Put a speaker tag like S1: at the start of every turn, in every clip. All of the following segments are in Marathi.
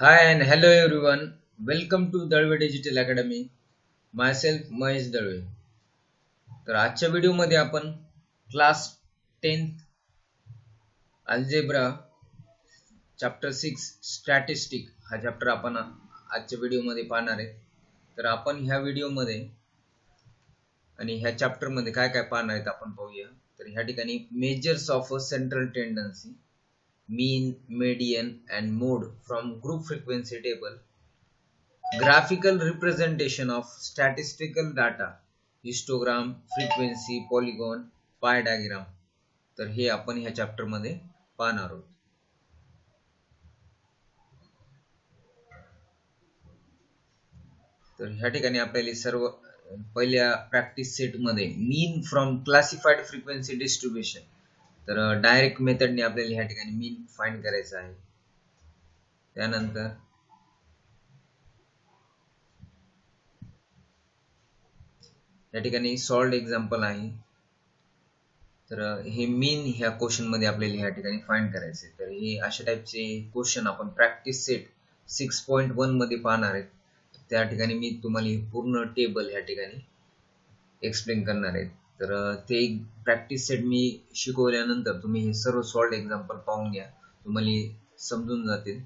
S1: Hi and hello everyone. Welcome to Dalvi digital academy. Myself Mahesh Dalvi. तर आजच्या व्हिडिओमध्ये आपण class 10th algebra chapter 6 statistic हा चॅप्टर आपण आजच्या व्हिडिओमध्ये पाहणार आहे. तर आपण ह्या व्हिडिओमध्ये आणि ह्या चॅप्टर मध्ये काय काय पाहणार आहेत आपण पाहूया. तर ह्या ठिकाणी measures of a central tendency, mean, median and mode from group frequency table, graphical representation of statistical data, histogram, frequency, polygon, pie diagram. तर हे आपण ह्या चॅप्टर मध्ये पाहणार आहोत. तर ह्या ठिकाणी आपल्याला सर्व पहिल्या प्रॅक्टिस सेट मध्ये मीन फ्रॉम क्लासिफाईड फ्रिक्वेन्सी डिस्ट्रीब्युशन, तर डायरेक्ट मेथडने आपल्याला ह्या ठिकाणी मीन फाइंड करायचा आहे. त्यानंतर या ठिकाणी सॉल्व्ड एक्झाम्पल आहे. तर हे मीन ह्या क्वेश्चन मध्ये आपल्याला ह्या ठिकाणी फाइंड करायचे. तर हे अशा टाइपचे क्वेश्चन आपण प्रॅक्टिस सेट 6.1 मध्ये पाहणार आहेत. त्या ठिकाणी मी तुम्हाला पूर्ण टेबल ह्या ठिकाणी एक्सप्लेन करणार आहे. तर ते प्रॅक्टिस सेट मी शिकवल्यानंतर तुम्ही हे सर्व सॉल्व्ड एक्झाम्पल पाहून घ्या, तुम्हाला समजून जातील.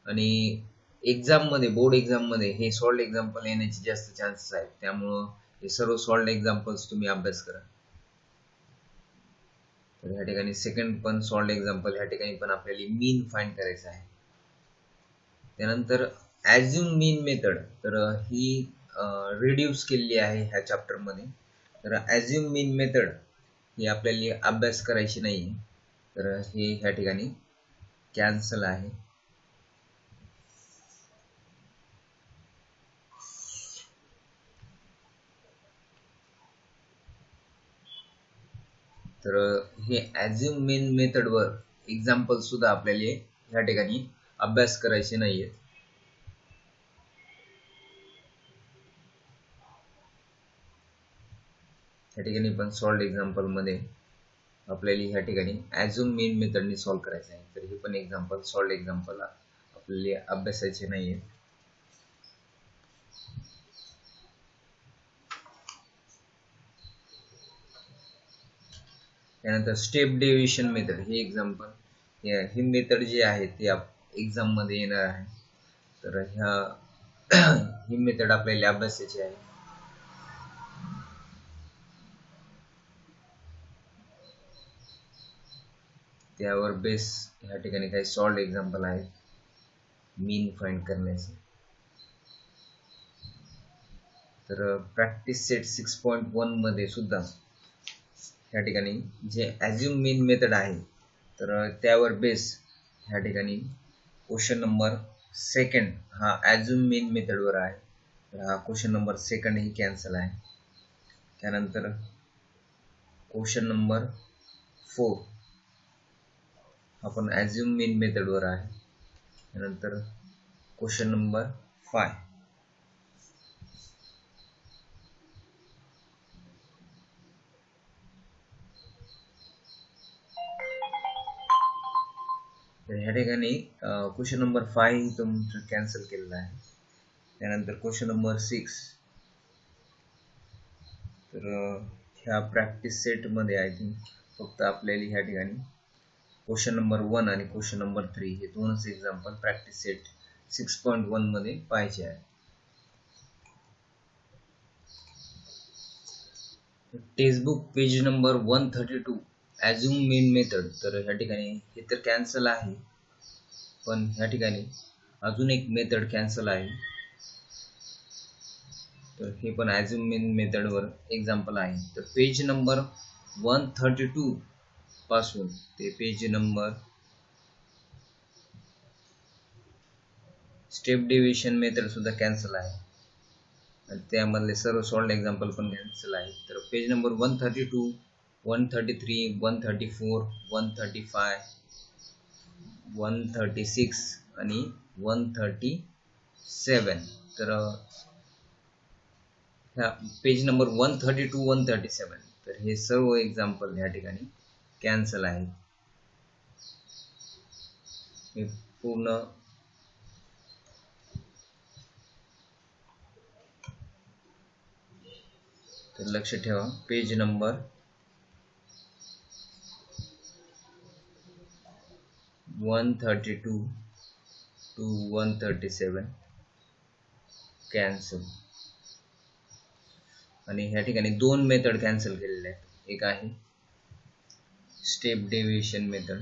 S1: आणि एक्झाम मध्ये, बोर्ड एक्झाम मध्ये हे सॉल्व्ड एक्झाम्पल येण्याचे जास्त चान्सेस आहेत. त्यामुळं हे सर्व सॉल्व्ड एक्झाम्पल्स तुम्ही अभ्यास करा. तर ह्या ठिकाणी सेकंड पण सॉल्व्ड एक्झाम्पल, ह्या ठिकाणी पण आपल्याला मीन फाइंड करायचं आहे. त्यानंतर ॲझ्युम मीन मेथड, तर ही रिड्यूस केलेली आहे ह्या चॅप्टर मध्ये. तर ॲझ्युम मीन मेथड ही आपल्याला अभ्यास करायची नाही, तर हे ह्या ठिकाणी कॅन्सल आहे. तर हे ॲझ्युम मीन मेथड वर एक्झाम्पल सुद्धा आपल्याला ह्या ठिकाणी अभ्यास करायचे नाहीये. ह्या ठिकाणी पण सॉल्व्ड एक्झाम्पल मध्ये आपल्याला ह्या ठिकाणी ॲझ्युम मीन मेथडने सॉल्व्ह करायचं आहे. तर हे पण एक्झाम्पल सॉल्व्ड एक्झाम्पल आपल्याला अभ्यासाचे नाहीये. त्यानंतर स्टेप डेव्हिएशन मेथड, हे एक्झाम्पल, ही मेथड जी आहे ती एक्झाम मध्ये येणार आहे. तर ही मेथड आपल्याला अभ्यासाची आहे. त्यावर बेस ह्या ठिकाणी काही सॉल्व्ड एक्झाम्पल आहेत मीन फाइंड करण्याचे. तर प्रॅक्टिस सेट 6.1 मध्ये सुद्धा ह्या ठिकाणी जे ॲझ्युम मीन मेथड आहे, तर त्यावर बेस ह्या ठिकाणी क्वेश्चन नंबर सेकंड हा ॲझ्युम मीन मेथडवर आहे. तर हा क्वेश्चन नंबर सेकंड ही कॅन्सल आहे. त्यानंतर क्वेश्चन नंबर 4 हा पण ॲझ्युम मीन मेथडवर आहे. त्यानंतर क्वेश्चन नंबर 5 तर ह्या ठिकाणी क्वेश्चन नंबर 5 ही तुमचं कॅन्सल केलेला आहे. त्यानंतर क्वेश्चन नंबर 6, तर ह्या प्रॅक्टिस सेट मध्ये आय थिंक फक्त आपल्याला ह्या ठिकाणी क्वेश्चन नंबर 1 आणि क्वेश्चन नंबर 3 हे दोनच एक्झाम्पल प्रॅक्टिस सेट 6.1 मध्ये पाहिजे आहे. टेक्स्टबुक पेज नंबर 132 ॲझ्युम मीन मेथड, तर ह्या ठिकाणी हे तर कॅन्सल आहे, पण ह्या ठिकाणी अजून एक मेथड कॅन्सल आहे. तर हे पण ॲझ्युम मीन मेथडवर एक्झाम्पल आहे. तर पेज नंबर 132 पासून ते page number step deviation method सुद्धा कॅन्सल आहे आणि त्यामधले सर्व सॉल्व्ड एक्झाम्पल पण कॅन्सल आहे. तर पेज नंबर 132, 133, 134, 135, 136 आणि 137, तर ह्या पेज नंबर 132, 137, तर हे सर्व एक्झाम्पल ह्या ठिकाणी कॅन्सल आहे. हे पूर्ण तर लक्ष ठेवा पेज नंबर 132 to 137 कॅन्सल. आणि ह्या ठिकाणी दोन मेथड कॅन्सल केलेल्या आहेत. एक आहे स्टेप डेव्हिएशन मेथड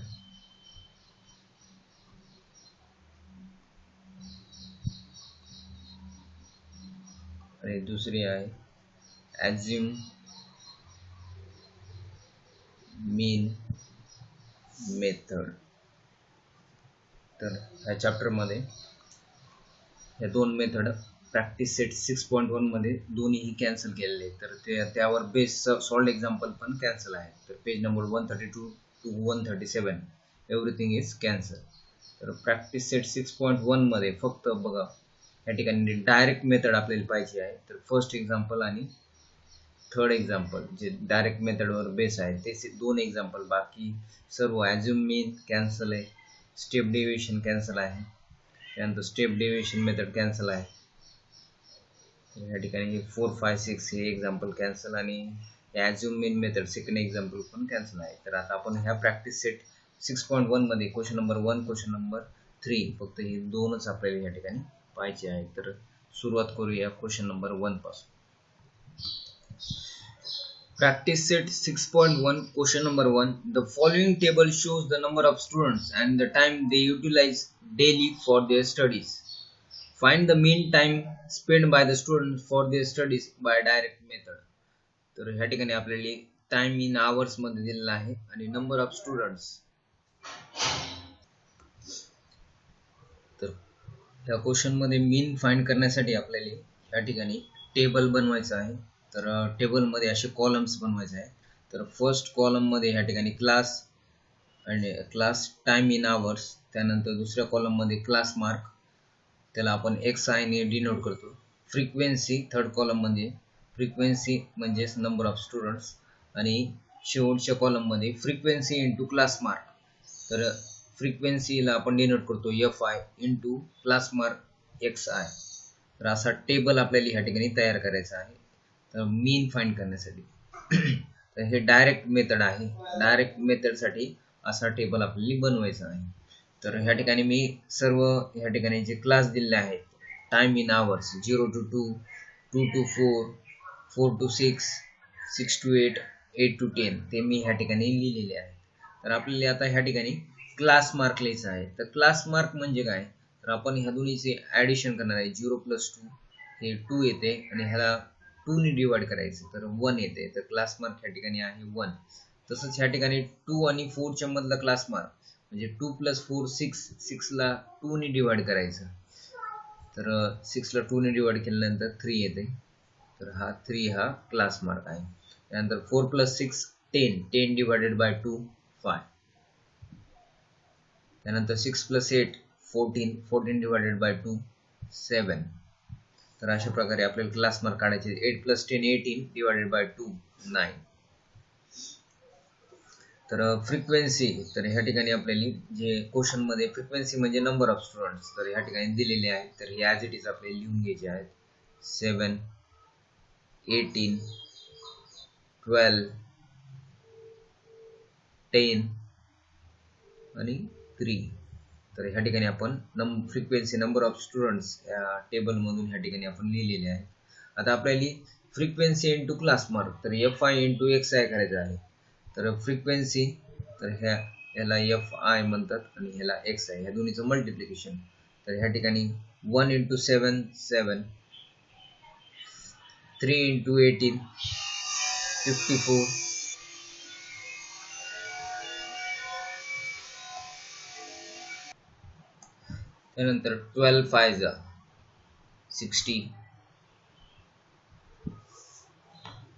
S1: आणि दुसरी आहे ॲझ्युम मीन मेथड. तर ह्या चॅप्टरमध्ये ह्या दोन मेथड प्रॅक्टिस सेट 6.1 मध्ये दोन्हीही कॅन्सल केलेले आहेत. तर त्यावर बेस सॉल्ड एक्झाम्पल पण कॅन्सल आहे. तर page number 132 to 137 everything is cancel. तर प्रॅक्टिस सेट 6.1 मध्ये फक्त बघा या ठिकाणी डायरेक्ट मेथड आपल्याला पाहिजे आहे. तर फर्स्ट एक्झाम्पल आणि थर्ड एक्झाम्पल जे डायरेक्ट मेथडवर बेस आहे ते दोन एक्झाम्पल, बाकी सर्व ॲझ्युम मीन कॅन्सल आहे, स्टेप डेव्हिएशन कॅन्सल आहे, त्यानंतर स्टेप डेव्हिएशन मेथड कॅन्सल आहे. या ठिकाणी 4, 5, 6 हे एक्झाम्पल कॅन्सल आणि ॲझ्युम मीन मेथड सेकंड एक्झाम्पल पण कॅन्सल आहे. तर आता आपण ह्या प्रॅक्टिस सेट 6.1 मध्ये क्वेश्चन नंबर 1, क्वेश्चन नंबर 3 फक्त हे दोनच आपल्याला या ठिकाणी पाहिजे आहे. तर सुरुवात करूया क्वेश्चन नंबर 1 पासून. Practice set 6.1 question number 1. The following table shows the number of students and the time they utilize daily for their studies. Find the mean time spent by the students for their studies by direct method. तर ह्या ठिकाणी आपल्याला टाइम इन आवर्स मध्ये दिलेला आहे आणि नंबर ऑफ स्टुडंट्स. तर ह्या क्वेश्चन मध्ये मीन फाइंड करण्यासाठी आपल्याला ह्या ठिकाणी टेबल बनवायचं आहे. तर टेबल मध्ये असे कॉलम्स बनवायचे आहे. तर फर्स्ट कॉलम मध्ये ह्या ठिकाणी क्लास आणि क्लास टाइम इन आवर्स, त्यानंतर दुसऱ्या कॉलम मध्ये क्लास मार्क, त्याला आपण XI ने डिनोट करतो. फ्रिक्वेन्सी थर्ड कॉलम मध्ये फ्रिक्वेन्सी म्हणजे नंबर ऑफ स्टुडंट्स आणि शेवटच्या कॉलम मध्ये फ्रिक्वेन्सी इंटू क्लास मार्क. तर फ्रिक्वेन्सीला आपण डिनोट करतो FI into class mark XI. तर असा टेबल आपल्याला ह्या ठिकाणी तयार करायचा आहे तर मीन फाइंड करण्यासाठी. तर हे डायरेक्ट मेथड आहे. डायरेक्ट मेथड साठी असा टेबल आपल्याला बनवायचा आहे. तर ह्या ठिकाणी मी सर्व ह्या ठिकाणी जे क्लास दिलेले आहेत time in hours 0 to 2, 2 to 4, 4 to 6, 6 to 8, 8 to 10 ते मी ह्या ठिकाणी लिहिलेले आहे. तर आपल्याला आता ह्या ठिकाणी क्लास मार्क लिहायचा आहे. तर क्लास मार्क म्हणजे काय, तर आपण ह्या दोन्हीचे ऍडिशन करणार आहे. 0 + 2 हे 2 येते आणि ह्याला 2 ने डिवाइड करायचं तर 1 येते. तर क्लास मार्क ह्या ठिकाणी आहे 1. तसंच ह्या ठिकाणी 2 आणि 4 च्या मधला क्लास मार्क म्हणजे 2 + 4 6, 6 ला 2 ने डिवाइड करायचं. तर 6 ला 2 ने डिवाइड केल्यानंतर 3 येते. तर हा 3 हा क्लास मार्क आहे. त्यानंतर 4 + 6 10, 10 डिवाइडेड बाय 2 5. त्यानंतर 6 + 8 14, 14 डिवाइडेड बाय 2 7. तर अशा प्रकारे आपल्याला क्लास मार्क काढायचे. 8 + 10 18 डिवाइडेड बाय 2 9. तर फ्रिक्वेन्सी, तर ह्या ठिकाणी आपल्याला जे क्वेश्चन मध्ये फ्रिक्वेन्सी म्हणजे नंबर ऑफ स्टुडंट्स तर ह्या ठिकाणी दिलेले आहे. तर हे ॲज इट इज आपल्याला लिहून घ्यायचे आहेत. 7 18 12 10 आणि 3. तर ह्या ठिकाणी आपण फ्रिक्वेन्सी नंबर ऑफ स्टुडंट्स या टेबल मधून ह्या ठिकाणी आपण लिहिलेले आहे. आता आपल्याला फ्रिक्वेन्सी इंटू क्लास मार्क तर FI इंटू XI करायचं आहे. तर फ्रिक्वेन्सी तर ह्याला FI म्हणतात आणि ह्याला XI, ह्या दोन्हीचं मल्टिप्लिकेशन. तर ह्या ठिकाणी 1 × 7 7, 3 × 18 54, त्यानंतर 12 5 60,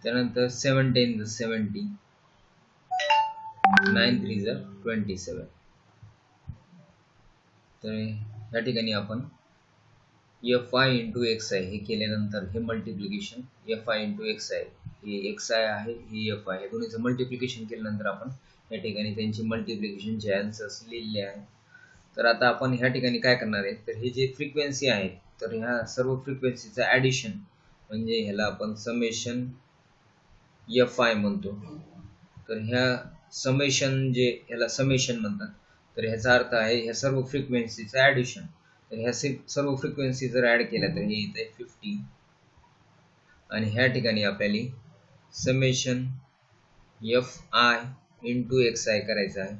S1: त्यानंतर 7 10 70, 9 3 27. तर या ठिकाणी आपण FI इंटू XI हे केल्यानंतर हे मल्टिप्लिकेशन FI इंटू XI हे XI आहे हे FI हे दोन्हीचं मल्टिप्लिकेशन केल्यानंतर आपण या ठिकाणी त्यांची मल्टिप्लिकेशनचे आन्सर्स लिहिलेले आहेत. तर आता आपण ह्या ठिकाणी काय करणार आहे, तर हे जे फ्रिक्वेन्सी आहेत तर ह्या सर्व फ्रिक्वेन्सीचं ॲडिशन म्हणजे ह्याला आपण समेशन एफ आय म्हणतो. तर ह्या समेशन जे ह्याला समेशन म्हणतात, तर ह्याचा अर्थ आहे ह्या सर्व फ्रिक्वेन्सीचं ॲडिशन. तर ह्या सर्व फ्रिक्वेन्सी जर ॲड केल्या तर हे येते 50. आणि ह्या ठिकाणी आपल्याला summation F I into X I करायचं आहे.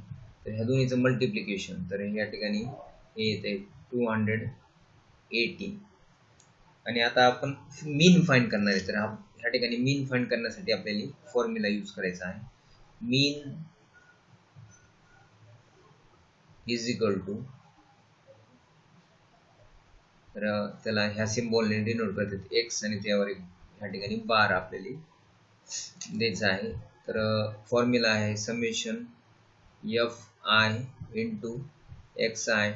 S1: तर ह्या दोन्हीचं मल्टिप्लिकेशन, तर ह्या ठिकाणी हे येते 280. आणि आता आपण मीन फाइंड करणार आहे. तर ह्या ठिकाणी मीन फाइंड करण्यासाठी आपल्याला फॉर्म्युला यूज करायचा आहे. मीन इज इक्वल टू, तर त्याला ह्या सिम्बॉलने डिनोट करतात एक्स आणि त्यावर ह्या ठिकाणी बार आपल्याला द्यायचा आहे. तर फॉर्म्युला आहे summation F I into X I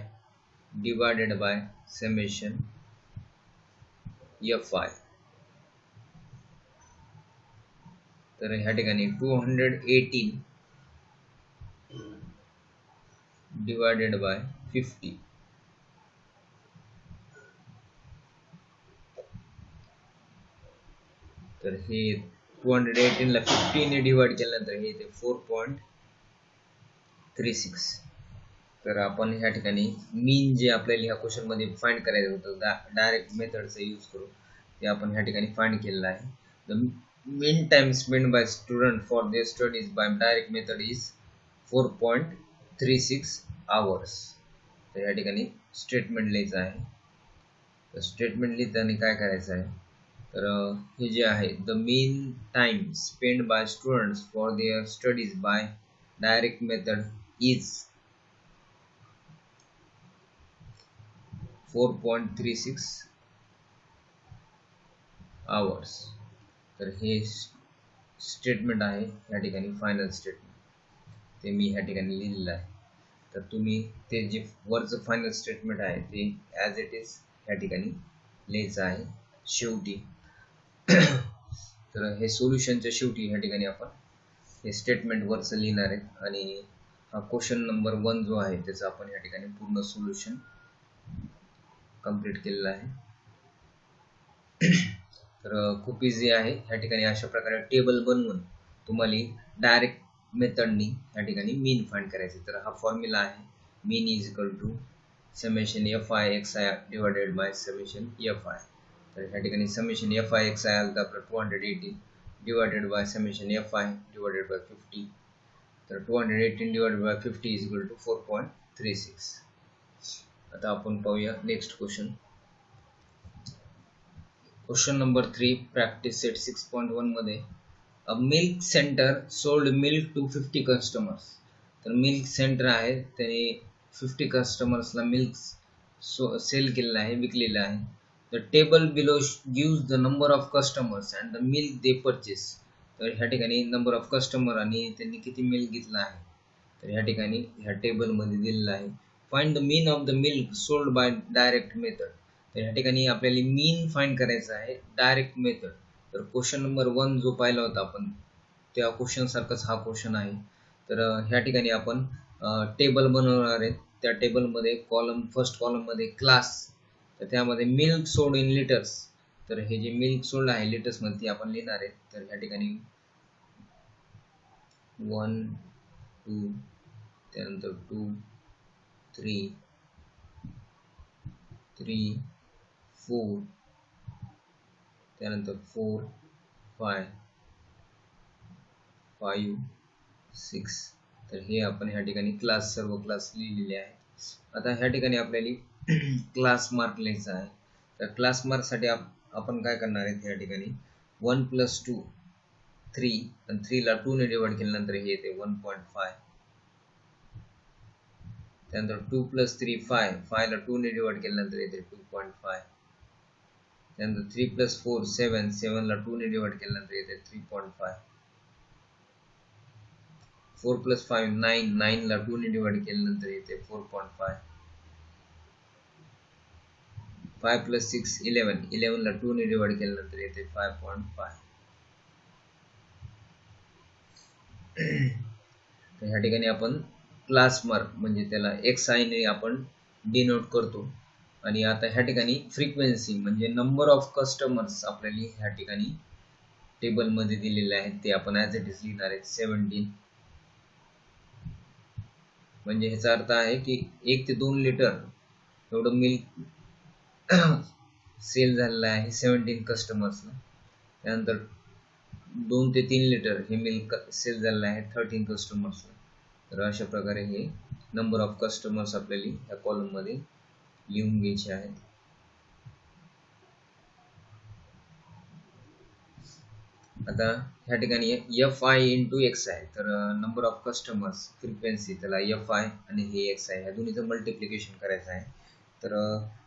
S1: divided by summation F I. तर ह्या ठिकाणी 218 डिवायडेड बाय 50. तर हे 218 ला 50 ने डिवाइड केल्यानंतर हे येते 4.36. तर आपण ह्या ठिकाणी मीन जे आपल्याला ह्या क्वेश्चन मध्ये फाइंड करायचं होतं डायरेक्ट मेथडचा यूज करून ते आपण ह्या ठिकाणी फाइंड केलेलं आहे. The mean time spend by student for their studies by direct method is 4.36 hours. तर ह्या ठिकाणी स्टेटमेंट लिहायचं आहे. तर स्टेटमेंट लिहिताना काय करायचं आहे, तर हे जे आहे the mean time spend by students for their studies by direct method is 4.36 hours. तर हे स्टेटमेंट आहे ह्या ठिकाणी फायनल स्टेटमेंट, ते मी ह्या ठिकाणी लिहिलेलं आहे. तर तुम्ही ते जे वरचं फायनल स्टेटमेंट आहे ते ॲज इट इज ह्या ठिकाणी लिहायचं आहे शेवटी. तर हे सोल्युशनच्या शेवटी ह्या ठिकाणी आपण हे स्टेटमेंट वरचं लिहिणार आहे. आणि हा क्वेश्चन नंबर 1 जो आहे त्याचं आपण ह्या ठिकाणी पूर्ण सोल्युशन कंप्लीट केलेलं आहे. तर खूप इझी आहे. ह्या ठिकाणी अशा प्रकारे टेबल बनवून तुम्हाला डायरेक्ट मेथडनी ह्या ठिकाणी मीन फाइंड करायचे. तर हा फॉर्म्युला आहे mean is equal to summation F I X I divided by summation F I. तर ह्या ठिकाणी summation F I X I आलं तर आपलं 218 divided by summation F I divided by 50. तर 218 divided by 50 is equal to 4.36. आता आपण पाहूया next question. Question number 3 practice set 6.1 मध्ये a milk centre sold milk to 50 customers. तर मिल्क सेंटर आहे त्याने 50 कस्टमर्सला मिल्क सेल केलेलं आहे, विकलेलं आहे. The table below gives the number of customers and the milk they purchase. तर ह्या ठिकाणी नंबर ऑफ कस्टमर आणि त्यांनी किती मिल्क घेतला आहे तर ह्या ठिकाणी ह्या टेबल मध्ये दिलेलं आहे. Find the mean of the milk sold by direct method. तर ह्या ठिकाणी आपल्याला मीन फाइंड करायचं आहे डायरेक्ट मेथड. तर क्वेश्चन नंबर 1 जो पाहिला होता आपण त्या क्वेश्चन सारखंच हा क्वेश्चन आहे. तर ह्या ठिकाणी आपण टेबल बनवणार आहे. त्या टेबल मध्ये कॉलम फर्स्ट कॉलम मध्ये क्लास, तर त्यामध्ये मिल्क सोल्ड इन लिटर्स. तर हे जे मिल्क सोल्ड आहे लिटर्स मध्ये आपण लिहिणार आहे. तर ह्या ठिकाणी 1 2 त्यानंतर 2 3 4 त्यानंतर 4 5 5 6. तर हे आपण ह्या ठिकाणी क्लास सर्व क्लास लिहिलेले आहे. आता ह्या ठिकाणी आपल्याला क्लास मार्क लिहायचा आहे. तर क्लास मार्क साठी आपण काय करणार आहे या ठिकाणी 1 + 2 3 आणि 3 ला 2 ने डिवाइड केल्यानंतर हे येते 1.5. त्यानंतर 2 + 3 5 5 ला 2 ने डिवाइड केल्यानंतर येते 2.5. त्यानंतर 3 + 4 7 7 ला 2 ने डिवाइड केल्यानंतर येते 3.5. 4 + 5 9 9 ला 2 ने डिवाइड केल्यानंतर येते 4.5. 5 + 6 11 11 ला 2 ने डिवाइड केल्यानंतर येते 5.5. तर ह्या ठिकाणी आपण क्लास मार्क म्हणजे त्याला एक्स आय ने आपण डिनोट करतो. आणि आता ह्या ठिकाणी फ्रिक्वेन्सी म्हणजे नंबर ऑफ कस्टमर्स आपल्याला ह्या ठिकाणी टेबल मध्ये दिलेले आहेत ते आपण ॲज इट इज लिहिणार आहेत 17. म्हणजे ह्याचा अर्थ आहे की 1 ते 2 लिटर एवढं मिल्क सेल झालेलं आहे 17 कस्टमर्सला. त्यानंतर 2 ते 3 लिटर हे मिल्क सेल झालेलं आहे 13 कस्टमर्सला. तर अशा प्रकारे हे नंबर ऑफ कस्टमर्स आपल्याला या कॉलम मध्ये लिहून घ्यायचे आहेत. आता ह्या ठिकाणी एफ आय इंटू एक्स आहे. तर नंबर ऑफ कस्टमर्स फ्रिक्वेन्सी त्याला एफ आय आणि हे एक्स आहे, ह्या दोन्हीचं मल्टिप्लिकेशन करायचं आहे. तर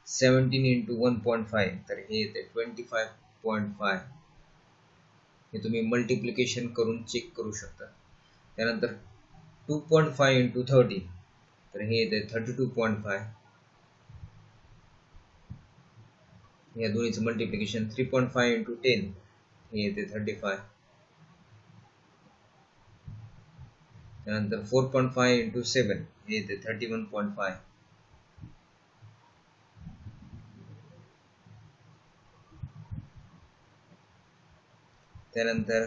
S1: 17 इंटू 1.5 तर हे येते 25.5. हे तुम्ही मल्टिप्लिकेशन करून चेक करू शकता. त्यानंतर 2.5 इंटू 30 तर हे येते 32.5. या दोन्हीचं मल्टिप्लिकेशन 3.5 इंटू 10 हे येते 35. त्यानंतर 4.5 इंटू 7 हे येते 31.5. त्यानंतर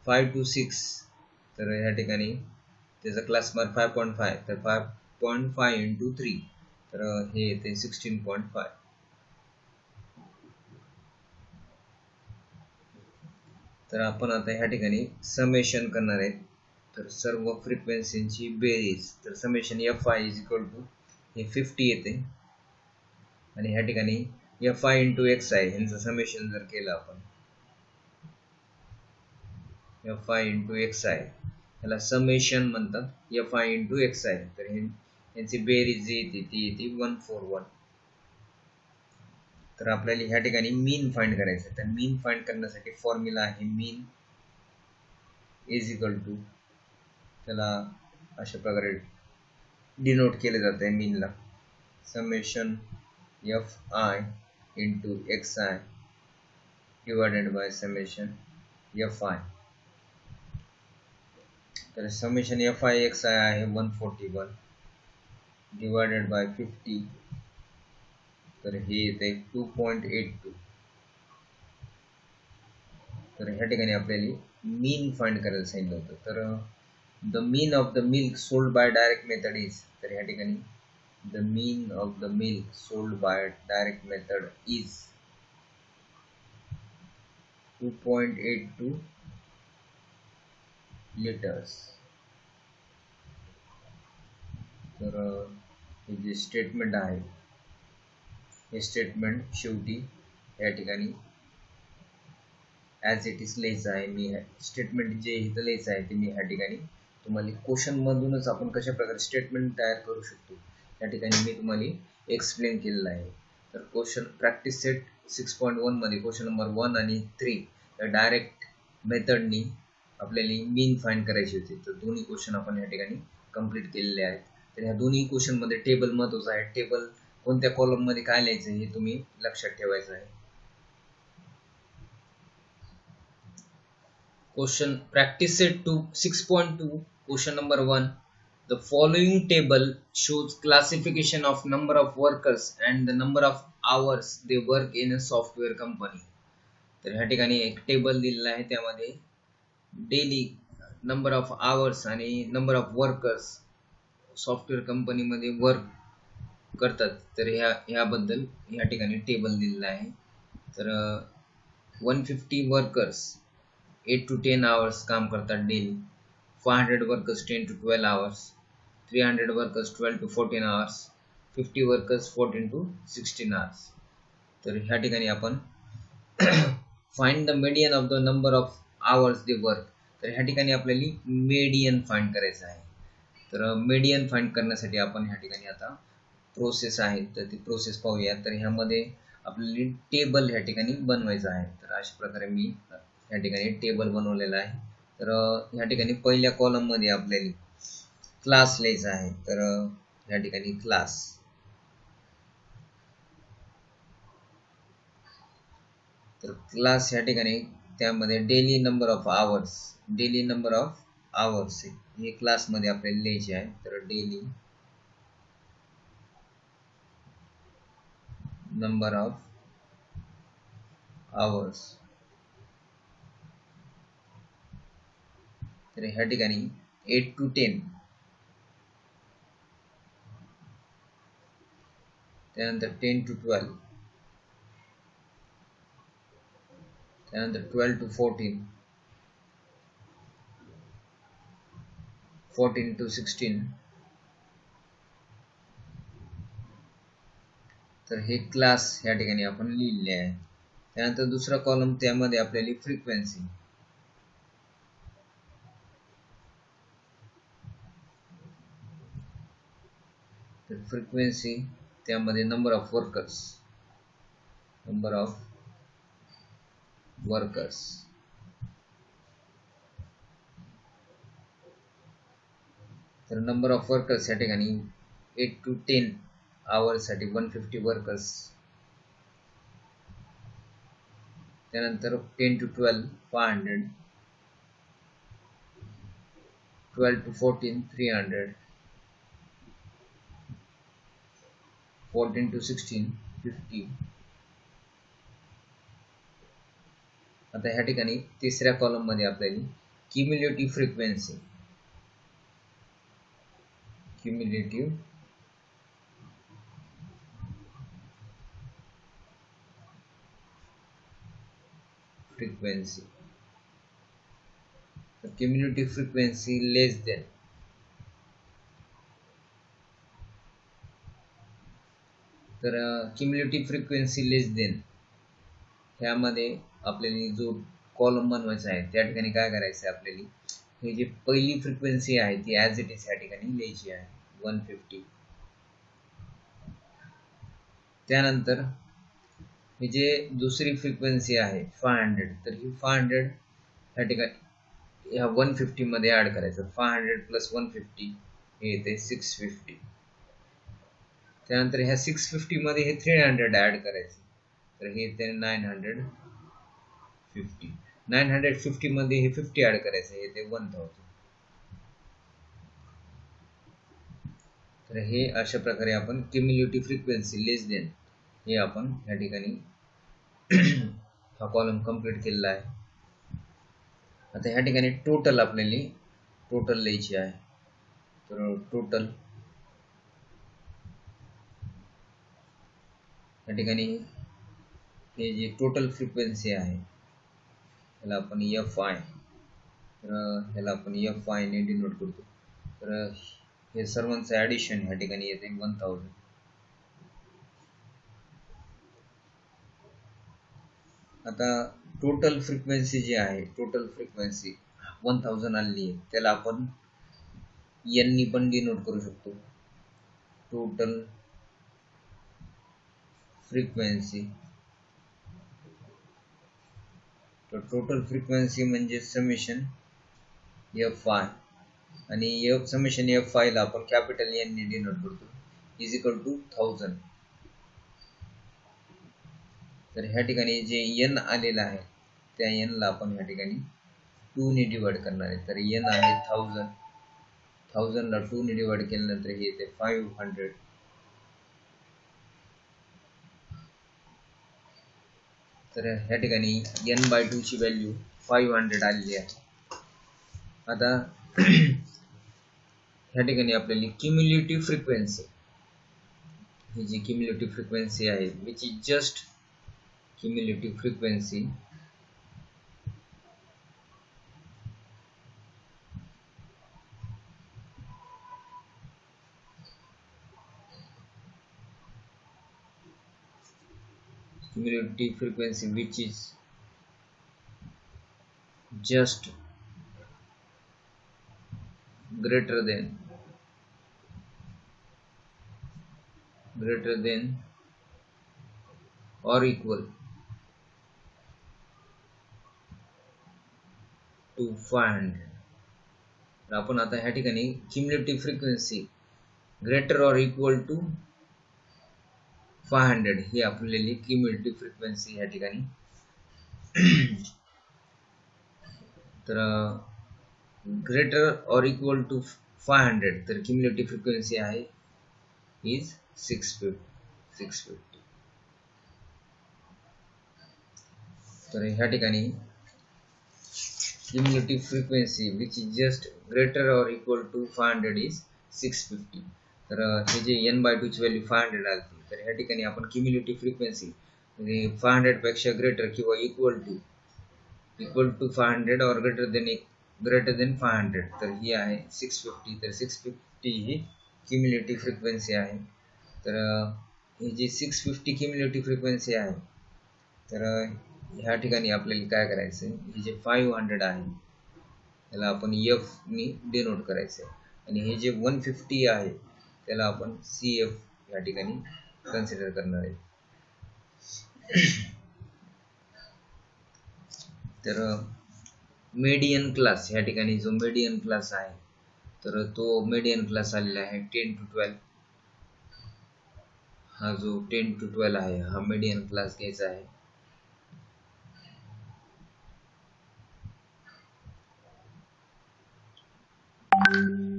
S1: 5 टू 6 तर ह्या ठिकाणी त्याचा क्लास मार्क 5.5 तर 5.5 इंटू 3 तर हे येते 16.5. तर आपण आता ह्या ठिकाणी समेशन करणार आहेत. तर सर्व फ्रिक्वेन्सीची बेरीज तर summation F I is equal to हे 50 येते आणि ह्या ठिकाणी F I into X I यांचं समेशन जर केलं आपण F I into X I याला समेशन म्हणतात. F I into X I तर यांची बेरीज जी येते ती येते 141. तर आपल्याला ह्या ठिकाणी मीन फाइंड करायचं आहे. तर मीन फाइंड करण्यासाठी फॉर्म्युला आहे मीन इज इक्वल टू त्याला अशा प्रकारे डिनोट केले जाते मीनला summation F I into X I divided by summation F I. तर summation F I X I आहे 141 डिवायडेड बाय 50 तर हे येते 2.82. तर ह्या ठिकाणी आपल्याला मीन फाइंड करायला सांगितलं होतं. तर the mean of the milk sold by direct method is तर ह्या ठिकाणी the mean of the milk sold by direct method is 2.82 litres. तर हे जे स्टेटमेंट आहे हे स्टेटमेंट शेवटी या ठिकाणी ॲज इट इज लिहायचं आहे. मी स्टेटमेंट जे इथं लिहायचं आहे ते मी ह्या ठिकाणी तुम्हाला क्वेश्चन मधूनच आपण कशा प्रकारे स्टेटमेंट तयार करू शकतो या ठिकाणी मी तुम्हाला एक्सप्लेन केलेलं आहे. तर क्वेश्चन प्रॅक्टिस सेट 6.1 मध्ये क्वेश्चन नंबर 1 आणि 3 या डायरेक्ट मेथडनी आपल्याला मीन फाइंड करायची होती. तर दोन्ही क्वेश्चन आपण या ठिकाणी कंप्लीट केलेले आहेत. तर ह्या दोन्ही क्वेश्चन मध्ये टेबल महत्वाचं आहे. टेबल कोणत्या कॉलम मध्ये काय लिहायचं हे तुम्ही लक्षात ठेवायचं आहे. Question practice set to 6.2 question number 1. The following table shows classification of number of workers and the number of hours they work in a software company. तर ह्या ठिकाणी एक टेबल दिलेला आहे त्यामध्ये डेली नंबर ऑफ आवर्स आणि number of workers software company मध्ये वर्क करतात. तर ह्याबद्दल ह्या ठिकाणी टेबल दिलेला आहे. तर 150 वर्कर्स 8 to 10 hours काम करतात daily. 500 workers 10 to 12 hours. 300 workers 12 to 14 hours. 50 workers 14 to 16 hours. तर ह्या ठिकाणी आपण find the median of the number of hours they work. तर ह्या ठिकाणी आपल्याला मीडियन फाइंड करायचं आहे. तर मीडियन फाइंड करण्यासाठी आपण ह्या ठिकाणी आता प्रोसेस आहे तर ती प्रोसेस पाहूया. तर ह्यामध्ये आपल्याला टेबल ह्या ठिकाणी बनवायचं आहे. तर अशा प्रकारे मी या ठिकाणी टेबल बनवलेला आहे. तर या ठिकाणी पहिल्या कॉलम मध्ये आपल्याला क्लास लिहायचा आहे. तर या ठिकाणी क्लास तर क्लास या ठिकाणी त्यामध्ये डेली नंबर ऑफ आवर्स हे क्लास मध्ये आपल्याला लिहायचे आहे. तर डेली नंबर ऑफ आवर्स तर ह्या ठिकाणी 8 to 10, त्यानंतर 10 to 12, त्यानंतर 12 to 14, 14 to 16. तर हे क्लास या ठिकाणी आपण लिहिलेले आहे. त्यानंतर दुसरा कॉलम, त्यामध्ये आपल्याला फ्रिक्वेन्सी, तर फ्रिक्वेन्सी त्यामध्ये नंबर ऑफ वर्कर्स, तर नंबर ऑफ वर्कर्स या ठिकाणी 8 to 10 आवर्स साठी 150 वर्कर्स, त्यानंतर 10 to 12 500, 12 to 14 300, 14 to 16 50. आता ह्या ठिकाणी तिसऱ्या कॉलम मध्ये आपल्याला क्युम्युलेटिव्ह फ्रिक्वेन्सी, तर क्युम्युलेटिव्ह फ्रिक्वेन्सी लेस देन, तर क्युम्युलेटिव्ह फ्रिक्वेन्सी लेस देन ह्यामध्ये आपल्याला जो कॉलम बनवायचा आहे त्या ठिकाणी काय करायचं आहे, आपल्याला हे जे पहिली फ्रिक्वेन्सी आहे ती ॲज इट इज या ठिकाणी लिहायची आहे 150. त्यानंतर हे जे दुसरी फ्रिक्वेन्सी आहे 500, तर ही 500 या ठिकाणी ह्या 150 मध्ये ऍड करायचं. 500 प्लस 150 हे येते 650. त्यानंतर ह्या 650 मध्ये हे 300 ऍड करायचं, तर हे येते 950. 950 मध्ये हे 50 ऍड करायचं, हे येते 1000. तर हे अशा प्रकारे आपण क्युम्युलेटिव्ह फ्रिक्वेन्सी लेस देन हे आपण या ठिकाणी हा कॉलम कंप्लीट केलेला आहे. आता ह्या ठिकाणी टोटल आपल्याला लिहायची आहे. तर टोटल या ठिकाणी हे जे टोटल फ्रिक्वेन्सी आहे ह्याला आपण Fi, तर ह्याला आपण Fi ने डिनोट करतो. तर हे सर्वांचं ऍडिशन ह्या ठिकाणी येते 1000. आता टोटल फ्रिक्वेन्सी जी आहे, टोटल फ्रिक्वेन्सी 1000 आली आहे, त्याला आपण n नी पण डिनोट करू शकतो. टोटल फ्रिक्वेन्सी, तर टोटल फ्रिक्वेन्सी म्हणजे समेशन Fi, आणि समेशन Fi ला आपण कॅपिटल N ने डिनोट करतो, इज इक्वल टू 1000. तर ह्या ठिकाणी जे n आलेला आहे त्या n ला आपण ह्या ठिकाणी 2 ने डिवाइड करणार आहे. तर n आहे 1000, 1000 ला 2 ने डिवाइड केल्यानंतर हे येते 500. तर ह्या ठिकाणी n/2 ची व्हॅल्यू 500 आलेली आहे. आता ह्या ठिकाणी आपल्याला क्युम्युलेटिव्ह फ्रिक्वेन्सी, ही जी क्युम्युलेटिव्ह फ्रिक्वेन्सी आहे which is just cumulative frequency which is just greater than or equal to 500. तर आपण आता ह्या ठिकाणी क्युम्युलेटिव्ह फ्रिक्वेन्सी ग्रेटर और इक्वल टू 500 ही आपल्याला क्युम्युलेटिव्ह फ्रिक्वेन्सी ह्या ठिकाणी तर ग्रेटर और इक्वल टू 500, तर क्युम्युलेटिव्ह फ्रिक्वेन्सी आहे इज 650. तर ह्या ठिकाणी cumulative frequency which is just greater or equal to 500 is 650. तर हे जे n by 2 ची व्हॅल्यू 500 आली, तर ह्या ठिकाणी आपण क्युम्युलेटिव्ह फ्रिक्वेन्सी म्हणजे 500 पेक्षा ग्रेटर किंवा इक्वल टू 500 और ग्रेटर देन 500, तर ही आहे 650. तर 650 ही क्युम्युलेटिव्ह फ्रिक्वेन्सी आहे. तर ही जी 650 क्युम्युलेटिव्ह फ्रिक्वेन्सी आहे, तर ह्या ठिकाणी आपल्याला काय करायचं, हे जे 500 आहे त्याला आपण एफ नी डिनोट करायचं आणि हे जे 150 आहे त्याला आपण CF या ठिकाणी कन्सिडर करणार आहे. तर मीडियन क्लास या ठिकाणी जो मीडियन क्लास आहे, तर तो मीडियन क्लास आलेला आहे 10 to 12. हा जो 10 to 12 आहे हा मीडियन क्लास घ्यायचा आहे.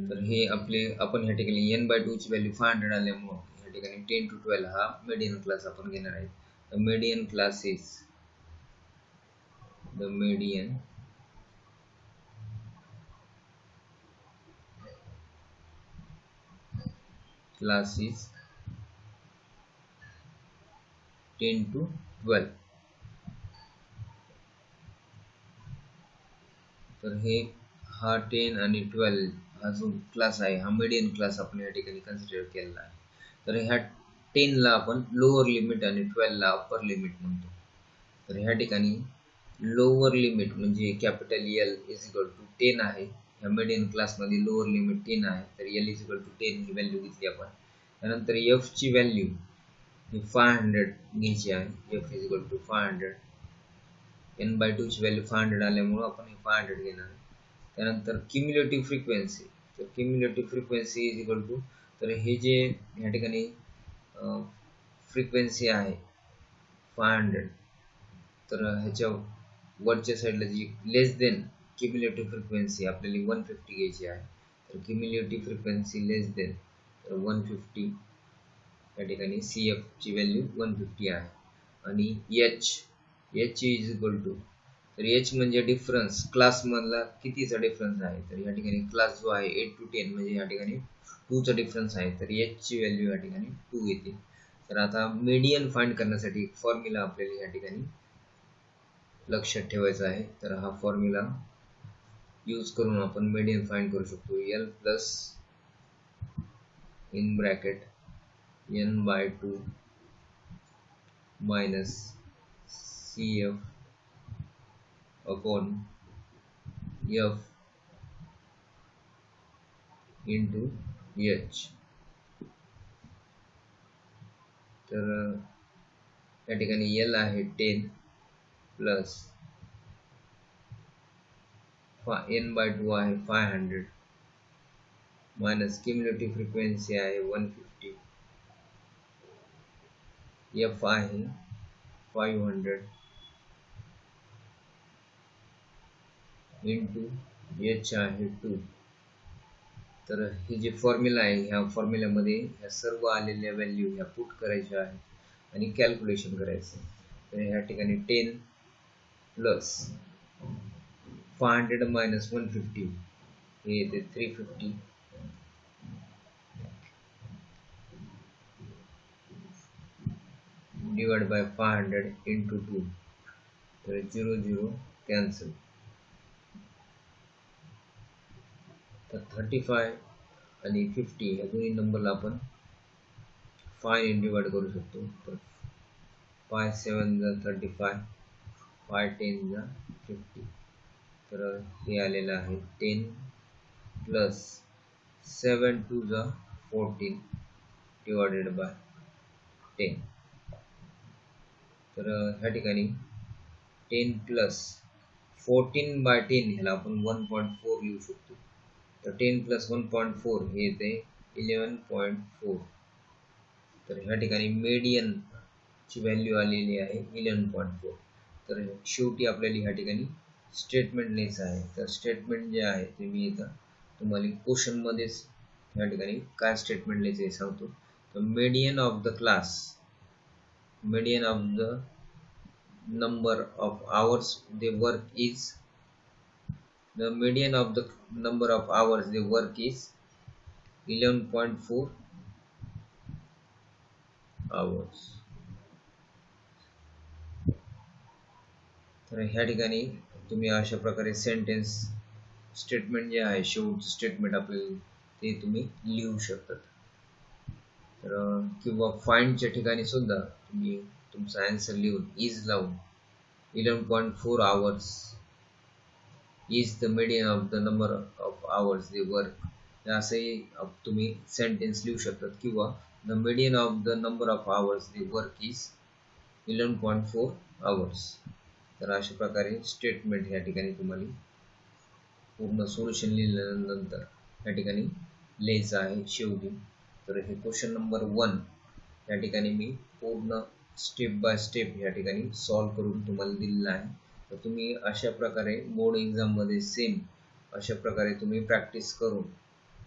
S1: तर हे आपण ह्या ठिकाणी n by 2 ची व्हॅल्यू 500 आल्यामुळे ह्या ठिकाणी 10 to 12 हा मीडियन क्लास आपण घेणार आहे. The median class is the median class is 10 to 12. तर हे हा 10 आणि 12 हा जो क्लास आहे हा मीडियन क्लास आपण या ठिकाणी कन्सिडर केलेला आहे. तर ह्या 10 ला आपण लोअर लिमिट आणि 12 ला अप्पर लिमिट म्हणतो. तर ह्या ठिकाणी लोअर लिमिट म्हणजे capital L is equal to 10 आहे. ह्या मीडियन क्लासमध्ये लोअर लिमिट 10 आहे, तर L इज इक्वल टू 10 ही व्हॅल्यू घेतली आपण. त्यानंतर F ची व्हॅल्यू ही 500 घ्यायची आहे. F is equal to 500. n by 2 ची व्हॅल्यू 500 आल्यामुळे आपण हे 500 घेणार आहे. त्यानंतर क्युम्युलेटिव्ह फ्रिक्वेन्सी, तर cumulative frequency is equal to, तर हे जे ह्या ठिकाणी फ्रिक्वेन्सी आहे 500, तर ह्याच्या वरच्या साईडला जी लेस देन क्युम्युलेटिव्ह फ्रिक्वेन्सी आपल्याला 150 घ्यायची आहे. तर क्युम्युलेटिव्ह फ्रिक्वेन्सी लेस देन, तर 150 या ठिकाणी CF ची व्हॅल्यू 150 आहे. आणि H इज इक्वल टू, तर H म्हणजे डिफरन्स क्लास मधला कितीचा डिफरन्स आहे, तर या ठिकाणी क्लास जो आहे 8 to 10 म्हणजे या ठिकाणी 2 चा डिफरन्स आहे, तर H ची व्हॅल्यू या ठिकाणी 2 येते. तर आता मीडियन फाइंड करण्यासाठी एक फॉर्म्युला आपल्याला या ठिकाणी लक्षात ठेवायचा आहे. तर हा फॉर्म्युला यूज करून आपण मीडियन फाइंड करू शकतो. L plus in bracket n by 2 minus CF upon F into H. तर या ठिकाणी L आहे 10 प्लस n by 2 आहे 500 मायनस क्युम्युलेटिव्ह फ्रिक्वेन्सी आहे 150, F आहे 500 इंटू H आहे 2. तर हे जे फॉर्म्युला आहे ह्या फॉर्म्युल्यामध्ये ह्या सर्व आलेल्या व्हॅल्यू ह्या पुट करायच्या आहेत आणि कॅल्क्युलेशन करायचं. तर ह्या ठिकाणी 10 प्लस 500 मायनस 150 हे येते 350 डिवाइड बाय 500 इंटू 2, तर 0 0 कॅन्सल. तर 35 आणि 50 या दोन्ही नंबरला आपण 5 ने डिवाइड करू शकतो. तर 5 7 जा 35, 5 10 जा 50. तर हे आलेलं आहे 10 प्लस 7 2 जा 14 डिवाइडेड बाय 10. तर ह्या ठिकाणी 10 प्लस 14 बाय 10 ह्याला आपण 1.4 लिहू शकतो. तर 10 प्लस 1.4 हे येते 11.4. तर ह्या ठिकाणी मीडियन ची व्हॅल्यू आलेली आहे 11.4. तर शेवटी आपल्याला ह्या ठिकाणी स्टेटमेंट लिहायचं आहे. तर स्टेटमेंट जे आहे ते मी इथं तुम्हाला क्वेश्चन मध्येच ह्या ठिकाणी काय स्टेटमेंट लिहायचं हे सांगतो. तर median of the class, median of the number of hours they work is The median of the number of hours they work is 11.4 hours. तर ह्या ठिकाणी तुम्ही अशा प्रकारे सेंटेन्स स्टेटमेंट जे आहे शेवटचं स्टेटमेंट आपल्याला ते तुम्ही लिहू शकतात. तर किंवा फाइंडच्या ठिकाणी सुद्धा तुम्ही तुमचा आन्सर लिहून इज लावून 11.4 hours is the median of the number of hours they work असंही तुम्ही सेंटेन्स लिहू शकतात. किंवा the median of the number of hours they work is 11.4 hours. तर अशा प्रकारे स्टेटमेंट या ठिकाणी तुम्हाला पूर्ण सोल्युशन लिहिल्यानंतर या ठिकाणी लिहायचं आहे शेवटी. तर हे क्वेश्चन नंबर 1 या ठिकाणी मी पूर्ण स्टेप बाय स्टेप या ठिकाणी सॉल्व करून तुम्हाला दिलेलं आहे. तर तुम्ही अशा प्रकारे बोर्ड एक्झाम मध्ये सेम अशा प्रकारे तुम्ही प्रॅक्टिस करून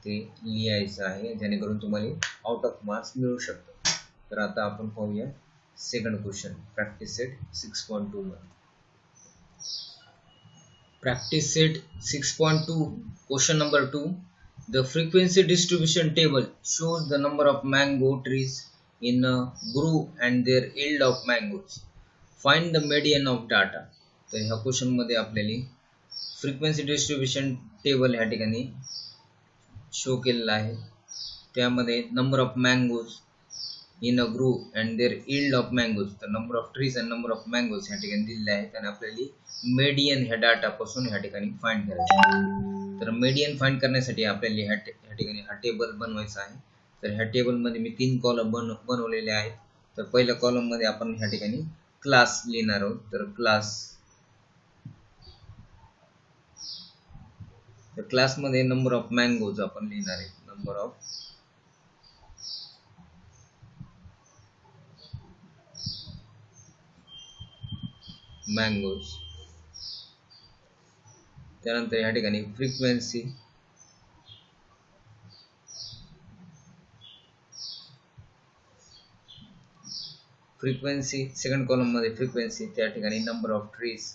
S1: ते लिहायचं आहे जेणेकरून तुम्हाला आउट ऑफ मार्क्स मिळू शकतात. तर आता आपण पाहूया सेकंड क्वेश्चन प्रॅक्टिस सेट 6.2 मध्ये. Practice set 6.2 question number 2. The frequency distribution table shows the number of mango trees in a group and their yield of mangoes. Find the median of data. तर ह्या क्वेश्चन मध्ये आपल्याला फ्रिक्वेन्सी डिस्ट्रीब्युशन टेबल ह्या ठिकाणी शो केलेला आहे. त्यामध्ये number of mangoes in a group and their yield of mangoes, तर number of trees and number of mangoes ह्या ठिकाणी दिलेले आहेत आणि आपल्याला मेडियन ह्या डाटा पासून ह्या ठिकाणी फाइंड करायचं आहे. तर मेडियन फाइंड करण्यासाठी आपल्याला ह्या ठिकाणी हा टेबल बनवायचा आहे. तर ह्या टेबल मध्ये मी 3 कॉलम बनवलेले आहेत. तर पहिल्या कॉलम मध्ये आपण ह्या ठिकाणी क्लास लिहिणार आहोत. तर क्लास मध्ये नंबर ऑफ मँगोज आपण लिहिणार आहे. Number of mangoes. त्यानंतर या ठिकाणी फ्रिक्वेन्सी सेकंड कॉलम मध्ये फ्रिक्वेन्सी, त्या ठिकाणी नंबर ऑफ ट्रीज,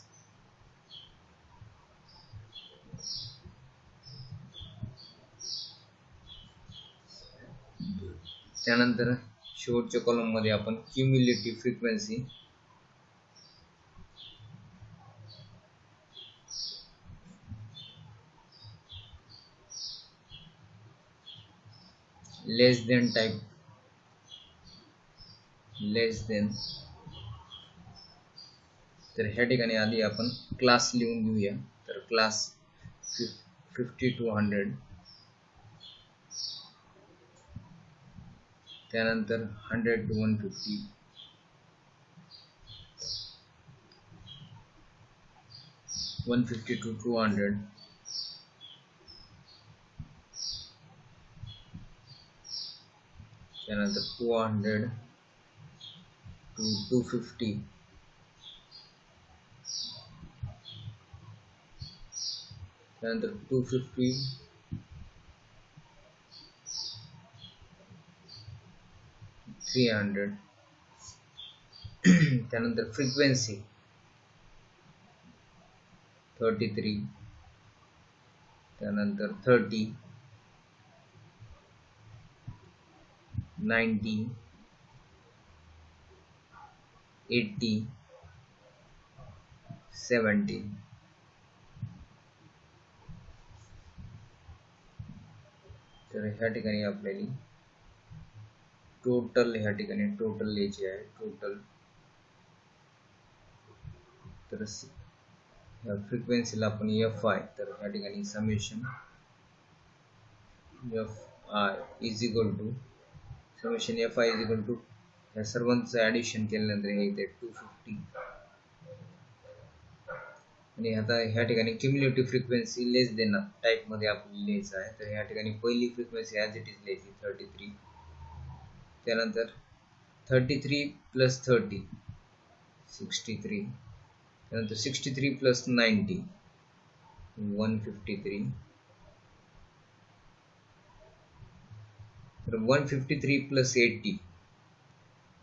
S1: त्यानंतर शेवटच्या कॉलम मध्ये आपण क्युम्युलेटिव्ह फ्रिक्वेन्सी, लेस देन टाइप, लेस देन. तर ह्या ठिकाणी आधी आपण क्लास लिहून घेऊया. तर क्लास 50 to 100, त्यानंतर 100 to 150, to 200, त्यानंतर 200 to 250, त्यानंतर 250 300, त्यानंतर फ्रिक्वेन्सी 33, त्यानंतर 30, 90, 80, 70. तर ह्या ठिकाणी आपल्याला टोटल ह्या ठिकाणी टोटल लिहायची आहे. टोटल तर फ्रिक्वेन्सीला आपण एफ आय, तर ह्या ठिकाणी summation F I is equal to summation F I is equal to या सर्वांचं ॲडिशन केल्यानंतर हे येते 250. आणि आता ह्या ठिकाणी क्युम्युलेटिव्ह फ्रिक्वेन्सी लेस देन टाइप मध्ये आपल्याला लिहायचं आहे. तर ह्या ठिकाणी पहिली फ्रिक्वेन्सी ॲज इट इज लिहायची 33, त्यानंतर 33 प्लस 30 63, त्यानंतर 63 प्लस 90 153, तर 153 प्लस 80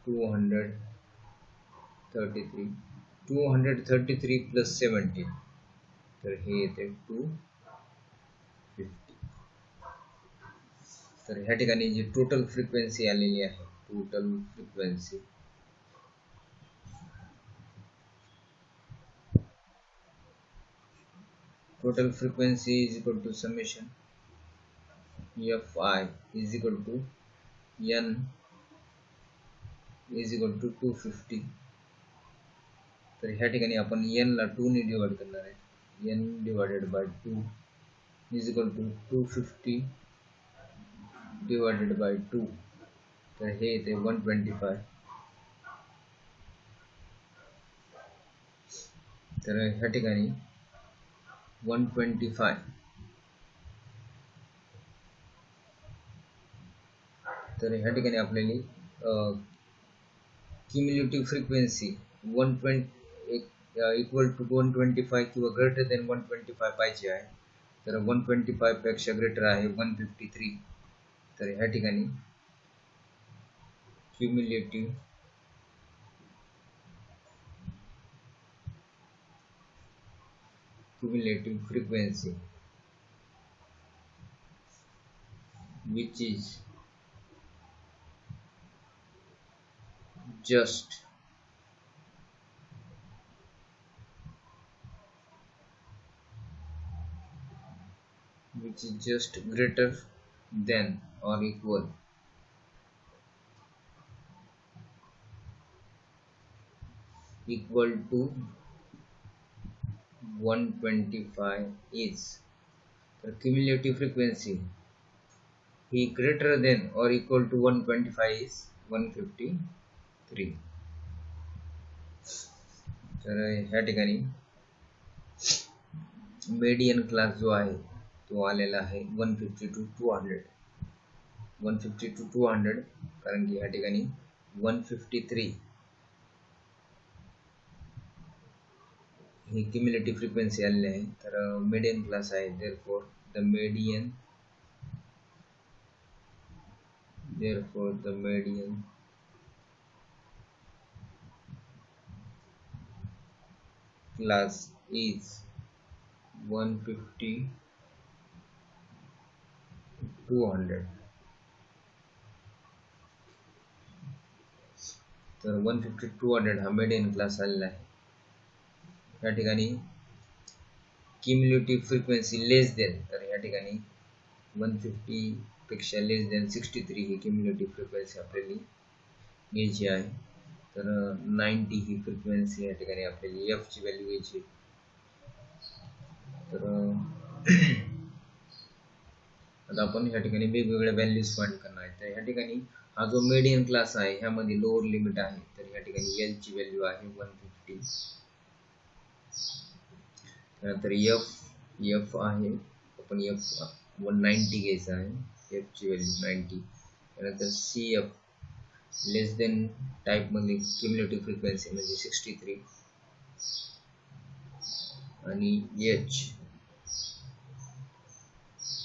S1: 233, 233 प्लस 70 तर हे येते 250. तर ह्या ठिकाणी जी टोटल फ्रिक्वेन्सी आलेली आहे, total frequency is equal to summation fi is equal to n is equal to 250. तर ह्या ठिकाणी आपण n ला 2 ने डिवाइड करणार आहे. n divided by 2 is equal to 250 divided by 2. तर हे येते 125. तर ह्या ठिकाणी 125. तर ह्या ठिकाणी आपल्याला क्युम्युलेटिव्ह फ्रिक्वेन्सी 120 इक्वल टू 125 किंवा ग्रेटर देन 125 पाहिजे आहे. तर 125 पेक्षा ग्रेटर आहे 153. तर ह्या ठिकाणी cumulative frequency which is just greater than or equal to 125 is. तर cumulative frequency he greater than or equal to 125 is 153. तर ह्या ठिकाणी मीडियन क्लास जो आहे तो आलेला आहे 150 to 200. 150 to 200 कारण की ह्या ठिकाणी 153 ही क्युम्युलेटिव्ह फ्रिक्वेन्सी आलेली आहे. तर मीडियन क्लास आहे. therefore the median class is 150 200. तर 150 200 हा मीडियन क्लास आलेला आहे. या ठिकाणी क्युम्युलेटिव्ह फ्रिक्वेन्सी लेस देन, तर या ठिकाणी 150 पेक्षा लेस देन 63 ही क्युम्युलेटिव्ह फ्रिक्वेन्सी आपल्याला घ्यायची आहे. तर 90 ही फ्रिक्वेन्सी या ठिकाणी आपल्याला एफ ची व्हॅल्यू घ्यायची. तर आता आपण ह्या ठिकाणी वेगवेगळ्या व्हॅल्यूज फाइंड करणार आहे. तर ह्या ठिकाणी हा जो मीडियन क्लास आहे ह्यामध्ये लोअर लिमिट आहे. तर ह्या ठिकाणी एल ची व्हॅल्यू आहे 150. त्यानंतर एफ आहे, आपण एफ 190 घ्यायचा आहे. एफ ची व्हॅल्यू 90. त्यानंतर C F less than type मध्ये क्युम्युलेटिव्ह फ्रिक्वेन्सी म्हणजे 63. आणि एच,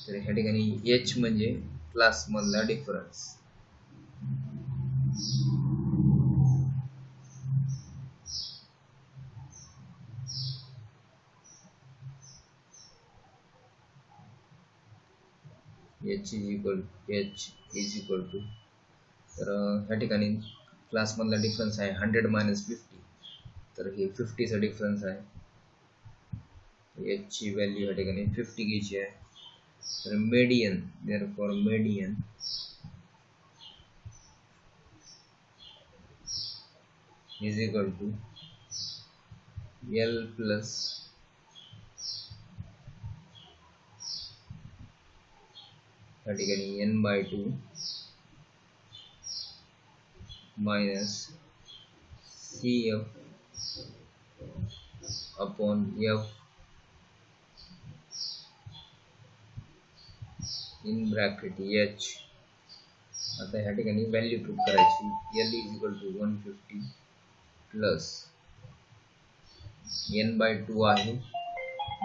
S1: तर ह्या ठिकाणी एच म्हणजे क्लास मधला difference. H is equal to, तर ह्या ठिकाणी क्लास मधला डिफरन्स आहे 100 मायनस 50. तर हे 50 चा डिफरन्स आहे. एच ची व्हॅल्यू ह्या ठिकाणी 50 घ्यायची आहे. तर median, therefore median is equal to L plus या ठिकाणी n/2 minus CF upon F in bracket H. आता ह्या ठिकाणी व्हॅल्यू पुट करायची. L is equal to 150 plus n/2 आहे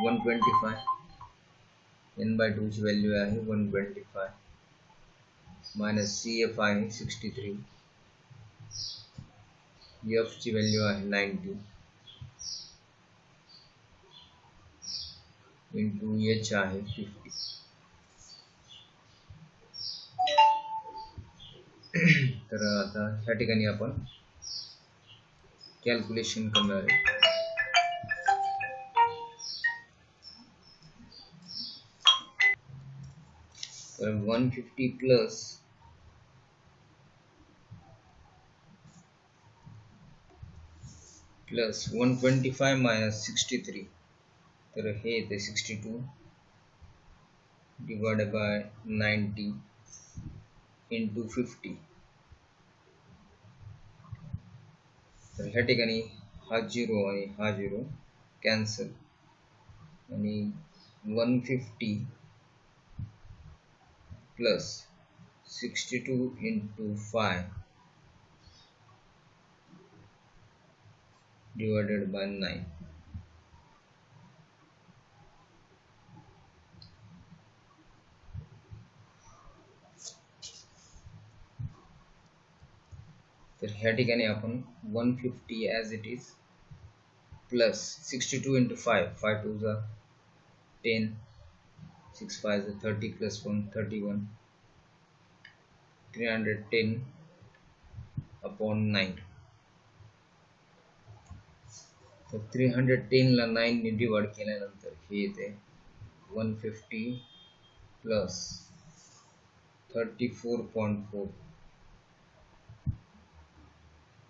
S1: 125. n/2 ची व्हॅल्यू आहे 125 मायनस CF आहे 63. F ची व्हॅल्यू आहे 90. इंटू एच आहे 50. तर आता ह्या ठिकाणी आपण कॅल्क्युलेशन करणार आहे. तर 150 प्लस 125 मायनस 63, तर हे येते 62 डिवाइडेड बाय 90 इंटू 50. तर ह्या ठिकाणी हा 0 आणि हा 0 कॅन्सल, आणि 150 प्लस 62 इंटू 5 डिवाइडेड बाय 9. तर ह्या ठिकाणी आपण 150 as it is plus 62 into 5, 5 2 जा 10, 6 5 जा 30 प्लस 1 31, 310 अपॉन 9. तर 310 ला 9 ने डिवाइड केल्यानंतर हे येते 150 प्लस 34.4.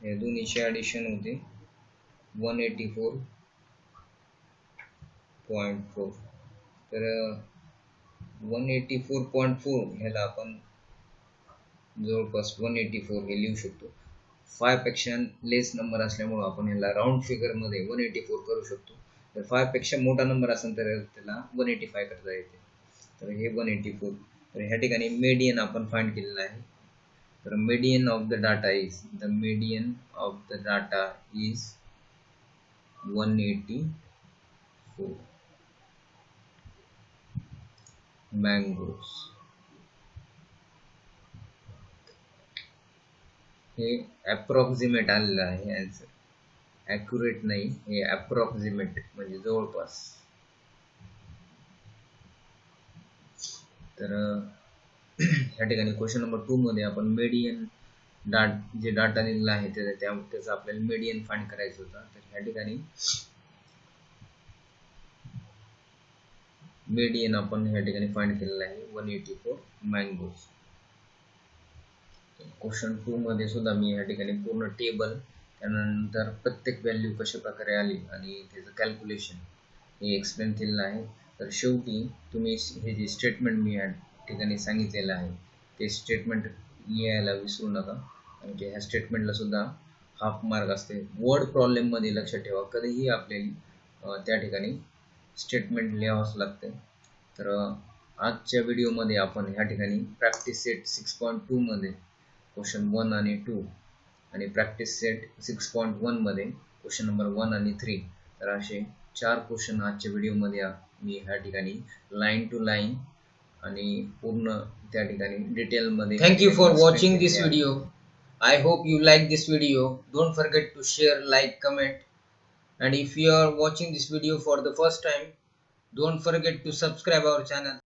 S1: या दोन्हीचे ॲडिशन होते 184.4. तर 184.4 ह्याला आपण जवळपास 184 हे लिहू शकतो. 5 पेक्षा लेस नंबर असल्यामुळे आपण ह्याला राऊंड फिगर मध्ये 184 करू शकतो. जर 5 पेक्षा मोठा नंबर असेल तर त्याला 185 करता येते. तर हे 184. तर ह्या ठिकाणी मीडियन आपण फाइंड केलेला आहे. तर median of the data is 184 mangoes. हे अप्रॉक्सिमेट आलेलं आहे आन्सर, ॲक्युरेट नाही, हे अप्रॉक्सिमेट म्हणजे जवळपास. तर ह्या ठिकाणी क्वेश्चन नंबर 2 मध्ये आपण मीडियन जे डाटा दिलेला आहे त्याचा आपल्याला मीडियन फाइंड करायचं होता. तर ह्या ठिकाणी मीडियन आपण ह्या ठिकाणी फाइंड केलेला आहे 184 मँगोज. क्वेश्चन 2 मध्ये सुद्धा मी ह्या ठिकाणी पूर्ण टेबल, त्यानंतर प्रत्येक व्हॅल्यू कशा प्रकारे आली आणि त्याचं कॅल्क्युलेशन हे एक्सप्लेन केलेलं आहे. तर शेवटी तुम्ही हे जे स्टेटमेंट मी या ठिकाणी सांगितलेलं आहे ते स्टेटमेंट लिहायला विसरू नका, कारण की ह्या स्टेटमेंटला सुद्धा हाफ मार्क असते. वर्ड प्रॉब्लेम मध्ये लक्षात ठेवा, कधीही आपल्याला त्या ठिकाणी स्टेटमेंट लिहावंच लागते. तर आजच्या व्हिडिओमध्ये आपण ह्या ठिकाणी प्रॅक्टिस सेट 6.2 मध्ये क्वेश्चन 1 आणि 2 आणि प्रॅक्टिस सेट 6.1 मध्ये क्वेश्चन नंबर 1 आणि 3, तर असे 4 क्वेश्चन आजच्या व्हिडिओमध्ये मी ह्या ठिकाणी लाईन टू लाईन आणि पूर्ण त्या ठिकाणी डिटेल मध्ये. Thank you for watching this video. I hope you like this video. Don't forget to share, like, comment, and if you are watching this video for the first time, don't forget to subscribe our channel.